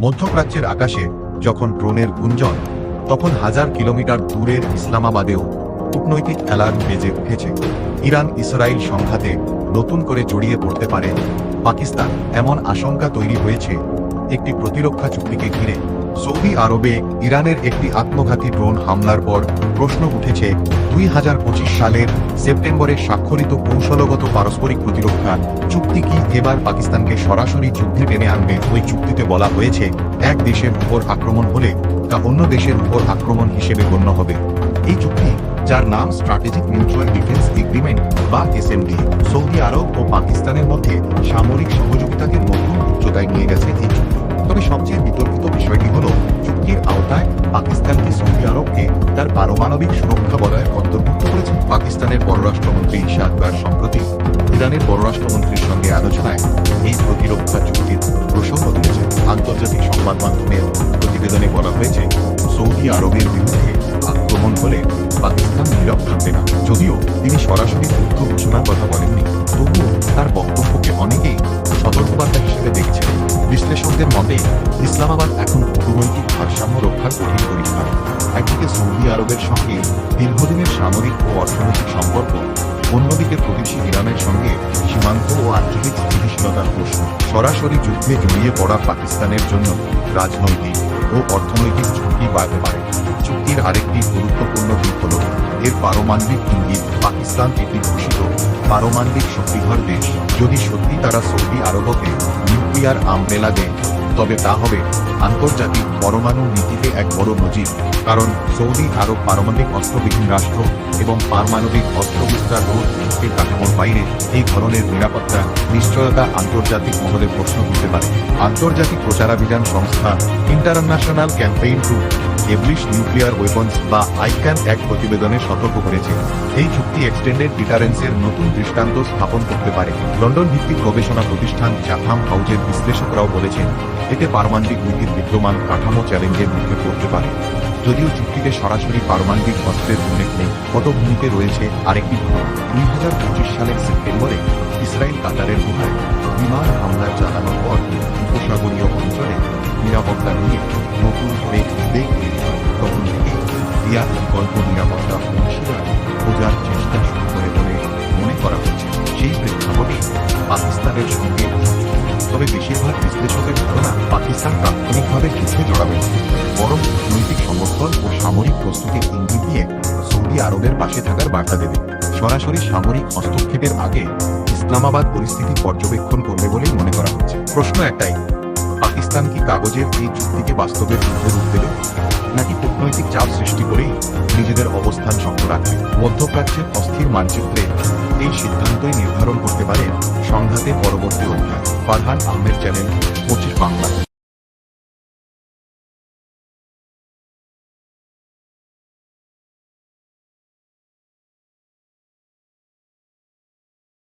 মধ্যপ্রাচ্যের আকাশে যখন ড্রোনের গুঞ্জন, তখন হাজার কিলোমিটার দূরের ইসলামাবাদেও কূটনৈতিক অ্যালার্ম বেজে উঠেছে। ইরান ইসরায়েল সংঘাতে নতুন করে জড়িয়ে পড়তে পারে পাকিস্তান, এমন আশঙ্কা তৈরি হয়েছে একটি প্রতিরক্ষা চুক্তিকে ঘিরে। সৌদি আরবে ইরানের একটি আত্মঘাতী ড্রোন হামলার পর প্রশ্ন উঠেছে 2025 সালের সেপ্টেম্বরে স্বাক্ষরিত কৌশলগত পারস্পরিক প্রতিরক্ষা চুক্তি কি এবার পাকিস্তানকে সরাসরি যুদ্ধে টেনে আনবে। ওই চুক্তিতে বলা হয়েছে, এক দেশের উপর আক্রমণ হলে তা অন্য দেশের উপর আক্রমণ হিসেবে গণ্য হবে। এই চুক্তি, যার নাম স্ট্র্যাটেজিক মিউচুয়াল ডিফেন্স এগ্রিমেন্ট বা এসএমডি, সৌদি আরব ও পাকিস্তানের মধ্যে সামরিক সহযোগিতাকে নতুন উচ্চতায় নিয়ে গেছে এই চুক্তি। তবে সবচেয়ে বিতর্কিত বিষয়টি হল, চুক্তির আওতায় পাকিস্তান কি সৌদি আরবকে তার পারমাণবিক সুরক্ষা বলয়ে অন্তর্ভুক্ত করেছে। পাকিস্তানের পররাষ্ট্রমন্ত্রী ইশাক দার সম্প্রতি ইরানের পররাষ্ট্রমন্ত্রীর সঙ্গে আলোচনায় এই প্রতিরক্ষা চুক্তির প্রসঙ্গ তুলেছেন। আন্তর্জাতিক সংবাদ মাধ্যমের প্রতিবেদনে বলা হয়েছে, সৌদি আরবের বিরুদ্ধে আক্রমণ হলে পাকিস্তান নীরব থাকবে না। যদিও তিনি সরাসরি যুদ্ধ ঘোষণার কথা বলেননি, তবুও তার বক্তব্যকে অনেকেই সতর্কবার্তা হিসেবে দেখছেন। বিশ্লেষকদের মতে, ইসলামাবাদ এখন কূটনৈতিক ভারসাম্য রক্ষার কঠিন পরীক্ষায়। একদিকে সৌদি আরবের সঙ্গে দীর্ঘদিনের সামরিক ও অর্থনৈতিক সম্পর্ক, অন্যদিকে প্রতিবেশী ইরানের সঙ্গে সীমান্ত ও আঞ্চলিক স্থিতিশীলতার প্রশ্ন। সরাসরি যুদ্ধে জড়িয়ে পড়া পাকিস্তানের জন্য রাজনৈতিক ও অর্থনৈতিক ঝুঁকি বাড়তে পারে। চুক্তির আরেকটি গুরুত্বপূর্ণ দিক হল এর পারমাণবিক ইঙ্গিত। পাকিস্তান একটি ঘোষিত পারমাণবিক শক্তিধর দেশ। যদি সত্যি তারা সৌদি আরবকে নিউক্লিয়ার আমব্রেলা দেয়, তবে তা হবে আন্তর্জাতিক পরমাণু নীতিতে এক বড় নজির। কারণ সৌদি আরব পারমাণবিক অস্ত্রবিহীন রাষ্ট্র এবং পারমাণবিক অস্ত্র বিস্তার রোধ চুক্তির কাঠামোর বাইরে এই ধরনের নিরাপত্তা নিশ্চয়তা আন্তর্জাতিক মহলে প্রশ্ন তুলতে পারে। আন্তর্জাতিক প্রচারাভিযান সংস্থা international campaign to abolish nuclear weapons বা আইক্যান এক প্রতিবেদনে সতর্ক করেছে, এই চুক্তি এক্সটেন্ডেড ডিটারেন্সের নতুন দৃষ্টান্ত স্থাপন করতে পারে। লন্ডন ভিত্তিক গবেষণা প্রতিষ্ঠান চাথাম হাউজের বিশ্লেষকরাও বলেছেন, এতে পারমাণবিক নীতির বিদ্যমান কাঠামো চ্যালেঞ্জের মুখে পড়তে পারে। যদিও চুক্তিতে সরাসরি পারমাণবিক অস্ত্রের উল্লেখ নেই, পটভূমিতে রয়েছে আরেকটি ঘটনা। 2025 সালের সেপ্টেম্বরে ইসরায়েল কাতারের গুহায় বিমান হামলা চালানোর পর উপসাগরীয় অঞ্চলে নিরাপত্তা নিয়ে নতুন করে উদ্বেগ তৈরি হয়। তখন থেকে রিয়াদ বিকল্প নিরাপত্তা অংশীদার খোঁজার চেষ্টা শুরু করে বলে মনে করা হচ্ছে। সেই প্রেক্ষাপটে পাকিস্তানের সঙ্গে, তবে বেশিরভাগ বিশ্লেষকের ধারণা পাকিস্তান তাৎক্ষণিকভাবে যুদ্ধে জড়াবে, বরং কূটনৈতিক সমর্থন ও সামরিক প্রস্তুতির ইঙ্গিত দিয়ে সৌদি আরবের পাশে থাকার বার্তা দেবে। সরাসরি সামরিক হস্তক্ষেপের আগে ইসলামাবাদ পরিস্থিতি পর্যবেক্ষণ করবে বলেই মনে করা হচ্ছে। প্রশ্ন একটাই, পাকিস্তান কি কাগজের এই চুক্তিকে বাস্তবে যুদ্ধে রূপ দেবে, নাকি কূটনৈতিক চাপ সৃষ্টি করেই নিজেদের অবস্থান শক্ত রাখবে? মধ্যপ্রাচ্যের অস্থির মানচিত্রে এই সিদ্ধান্তই নির্ধারণ করতে পারে সংঘাতের পরবর্তী অধ্যায়। ফারহান আহমেদ, চ্যানেল 25 বাংলা।